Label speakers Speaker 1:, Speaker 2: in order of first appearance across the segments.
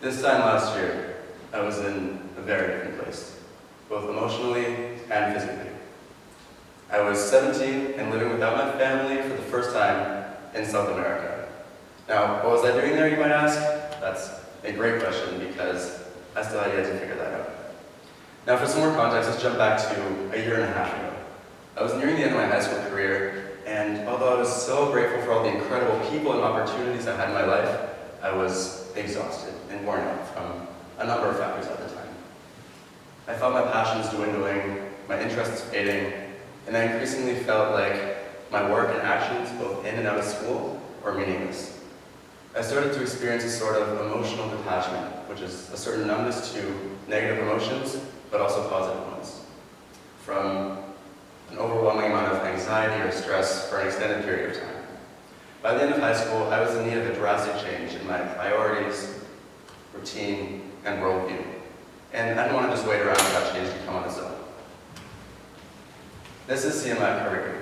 Speaker 1: This time last year, I was in a very different place, both emotionally and physically. I was 17 and living without my family for the first time in South America. Now, what was I doing there, you might ask? That's a great question because I still had yet to figure that out. Now, for some more context, let's jump back to a year and a half ago. I was nearing the end of my high school career, and although I was so grateful for all the incredible people and opportunities I had in my life, I was exhausted and worn out from a number of factors at the time. I felt my passions dwindling, my interests fading, and I increasingly felt like my work and actions, both in and out of school, were meaningless. I started to experience a sort of emotional detachment, which is a certain numbness to negative emotions, but also positive ones. From an overwhelming amount of anxiety or stress for an extended period of time. By the end of high school, I was in need of a drastic change in my priorities, routine, and worldview. And I didn't want to just wait around for that change to come on its own. This is CMI Kariki.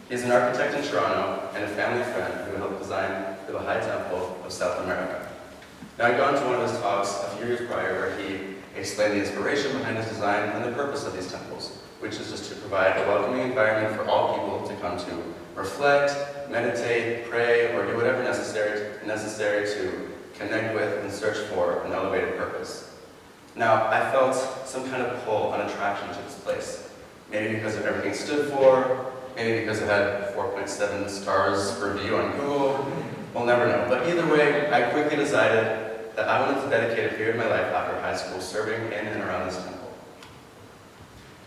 Speaker 1: He's an architect in Toronto and a family friend who helped design the Baha'i Temple of South America. Now, I'd gone to one of his talks a few years prior where he explained the inspiration behind his design and the purpose of these temples, which is just to provide a welcoming environment for all people to come to reflect, meditate, pray, or do whatever necessary to connect with and search for an elevated purpose. Now, I felt some kind of pull, an attraction to this place. Maybe because of everything it stood for, maybe because it had 4.7 stars review on Google. We'll never know. But either way, I quickly decided that I wanted to dedicate a period of my life after high school serving in and around this temple.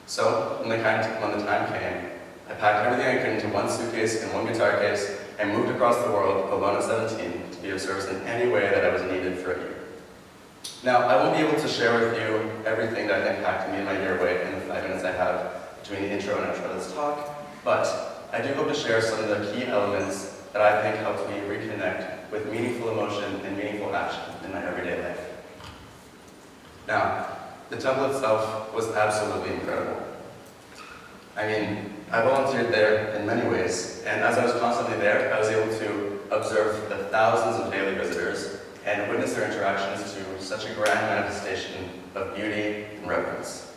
Speaker 1: So, when the time came, I packed everything I could into one suitcase and one guitar case and moved across the world alone at 17 to be of service in any way that I was needed for a year. Now, I won't be able to share with you everything that impacted me in my year away in the 5 minutes I have between the intro and outro of this talk, but I do hope to share some of the key elements that I think helped me reconnect with meaningful emotion and meaningful action in my everyday life. Now, the temple itself was absolutely incredible. I mean, I volunteered there in many ways, and as I was constantly there, I was able to observe the thousands of daily visitors and witness their interactions to such a grand manifestation of beauty and reverence.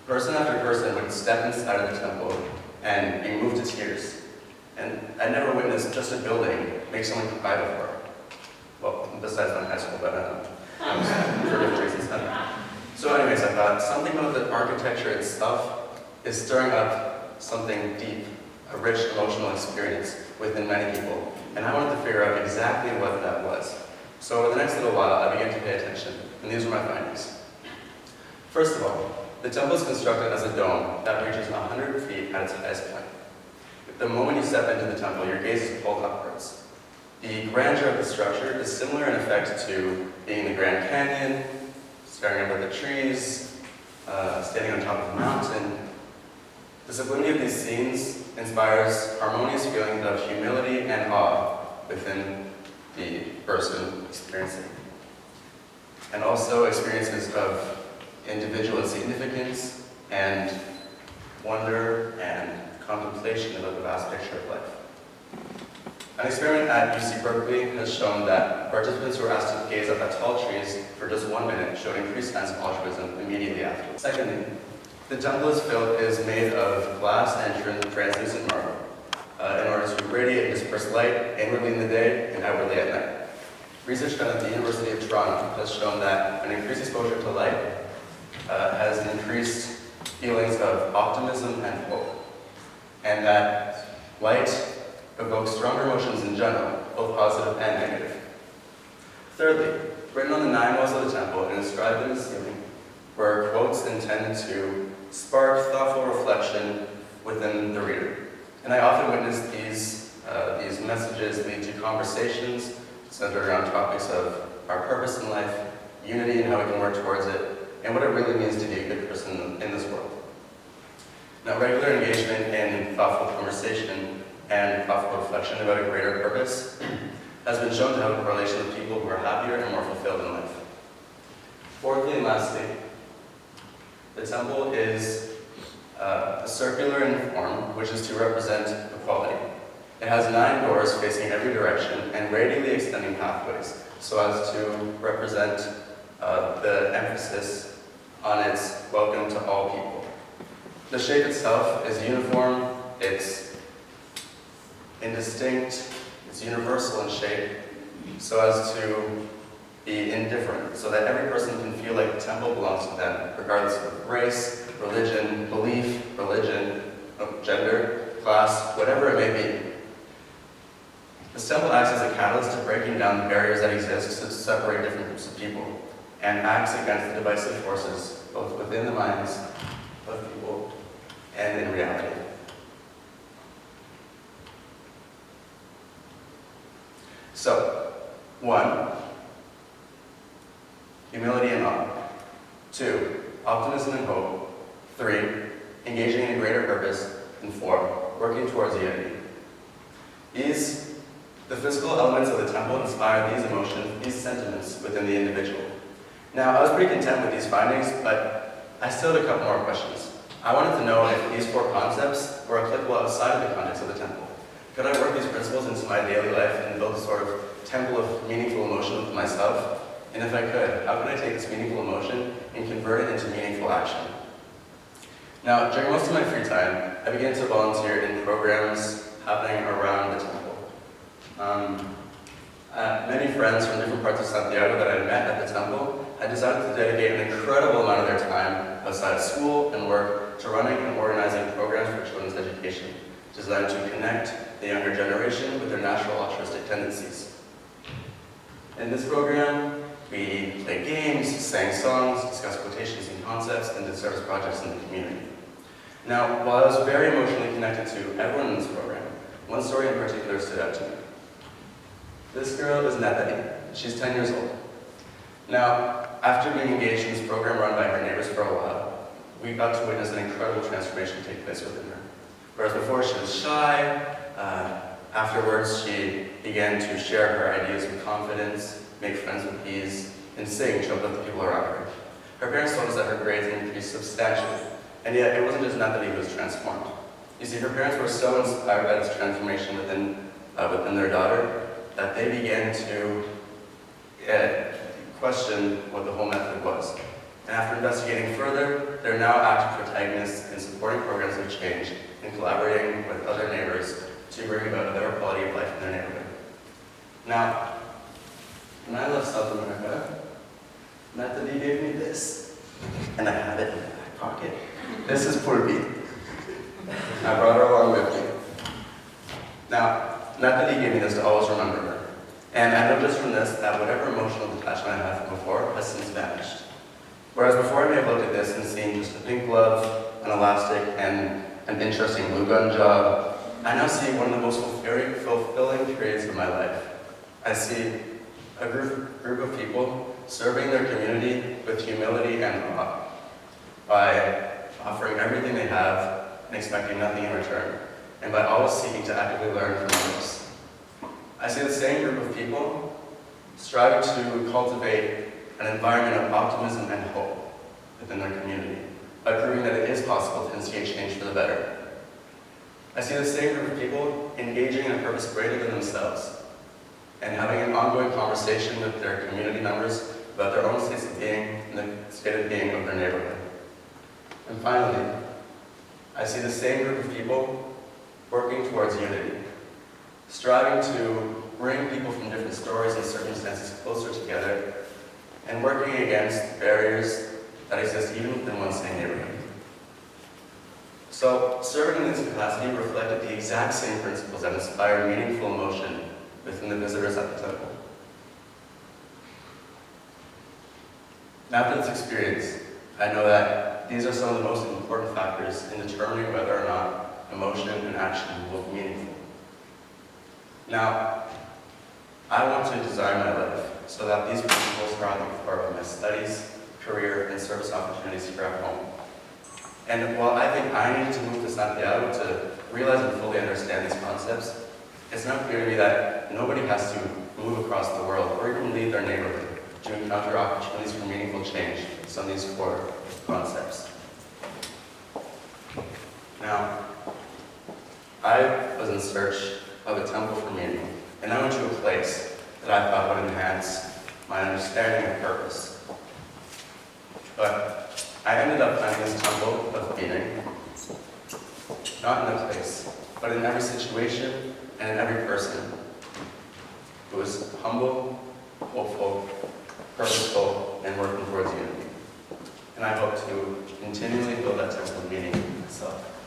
Speaker 1: Person after person would step inside of the temple and be moved to tears. And I never witnessed just a building make someone cry before. Well, besides my high school, but for different reasons. So anyways, I thought something about the architecture itself is stirring up something deep, a rich emotional experience within many people. And I wanted to figure out exactly what that was. So over the next little while, I began to pay attention, and these were my findings. First of all, the temple is constructed as a dome that reaches 100 feet at its highest point. The moment you step into the temple, your gaze is pulled upwards. The grandeur of the structure is similar in effect to being in the Grand Canyon, staring up at the trees, standing on top of a mountain. The sublimity of these scenes inspires harmonious feelings of humility and awe within the person experiencing, and also experiences of individual significance and wonder and contemplation about the vast picture of life. An experiment at UC Berkeley has shown that participants who were asked to gaze up at tall trees for just 1 minute showed increased sense of altruism immediately after. Secondly, the temple is made of glass and translucent marble in order to radiate and disperse light inwardly in the day and outwardly at night. Research done at the University of Toronto has shown that an increased exposure to light has increased feelings of optimism and hope, and that light evokes stronger emotions in general, both positive and negative. Thirdly, written on the 9 walls of the temple and inscribed in the ceiling were quotes intended to spark thoughtful reflection within the reader. And I often witness these messages lead to conversations centered around topics of our purpose in life, unity and how we can work towards it, and what it really means to be a good person in this world. Now, regular engagement in thoughtful conversation and thoughtful reflection about a greater purpose has been shown to have a correlation with people who are happier and more fulfilled in life. Fourthly and lastly, the temple is circular in form, which is to represent equality. It has 9 doors facing every direction and radially extending pathways, so as to represent the emphasis on its welcome to all people. The shape itself is uniform, it's indistinct, it's universal in shape, so as to be indifferent, so that every person can feel like the temple belongs to them, regardless of race, religion, belief, gender, class, whatever it may be. This temple acts as a catalyst to breaking down the barriers that exist to separate different groups of people, and acts against the divisive forces, both within the minds of people and in reality. So, 1, humility and awe. 2, optimism and hope. 3, engaging in a greater purpose. And 4, working towards unity. The physical elements of the temple inspire these emotions, these sentiments within the individual. Now, I was pretty content with these findings, but I still had a couple more questions. I wanted to know if these 4 concepts were applicable outside of the context of the temple. Could I work these principles into my daily life and build a sort of temple of meaningful emotion with myself? And if I could, how could I take this meaningful emotion and convert it into meaningful action? Now, during most of my free time, I began to volunteer in programs happening around the temple. Many friends from different parts of Santiago that I met at the temple had decided to dedicate an incredible amount of their time outside of school and work to running and organizing programs for children's education, designed to connect the younger generation with their natural altruistic tendencies. In this program, we played games, sang songs, discussed quotations and concepts, and did service projects in the community. Now, while I was very emotionally connected to everyone in this program, one story in particular stood out to me. This girl is Natalie. She's 10 years old. Now, after being engaged in this program run by her neighbors for a while, we got to witness an incredible transformation take place within her. Whereas before she was shy, afterwards she began to share her ideas with confidence, make friends with ease, and sing to uplift the people around her. Her parents told us that her grades increased substantially, and yet it wasn't just Natalie who was transformed. You see, her parents were so inspired by this transformation within their daughter that they began to question what the whole method was. And after investigating further, they're now active protagonists in supporting programs of change and collaborating with other neighbors to bring about a better quality of life in their neighborhood. Now, when I left South America, Natalie gave me this, and I have it in my back pocket. This is Pulpi. I brought her along with me. Now, Natalie gave me this to always remember her. And I know just from this that whatever emotional detachment I had from before has since vanished. Whereas before I may have looked at this and seen just a pink glove, an elastic, and an interesting glue gun job, I now see one of the most fulfilling periods of my life. I see a group of people serving their community with humility and awe by offering everything they have and expecting nothing in return, and by always seeking to actively learn from others. I see the same group of people striving to cultivate an environment of optimism and hope within their community by proving that it is possible to instigate change for the better. I see the same group of people engaging in a purpose greater than themselves and having an ongoing conversation with their community members about their own states of being and the state of being of their neighborhood. And finally, I see the same group of people working towards unity, striving to bring people from different stories and circumstances closer together, and working against barriers that exist even within one same neighborhood. So, serving in this capacity reflected the exact same principles that inspired meaningful emotion within the visitors at the temple. After this experience, I know that these are some of the most important factors in determining whether or not emotion and action will be meaningful. Now, I want to design my life so that these principles are at the core of my studies, career, and service opportunities here at home. And while I think I need to move to Santiago to realize and fully understand these concepts, it's now clear to me that nobody has to move across the world or even leave their neighborhood to encounter opportunities for meaningful change with some of these core concepts. Now, I was in search of a temple for meaning, and I went to a place that I thought would enhance my understanding of purpose. But I ended up finding this temple of meaning, not in a place, but in every situation and in every person. It was humble, hopeful, purposeful, and working towards unity. And I hope to continually build that temple of meaning myself.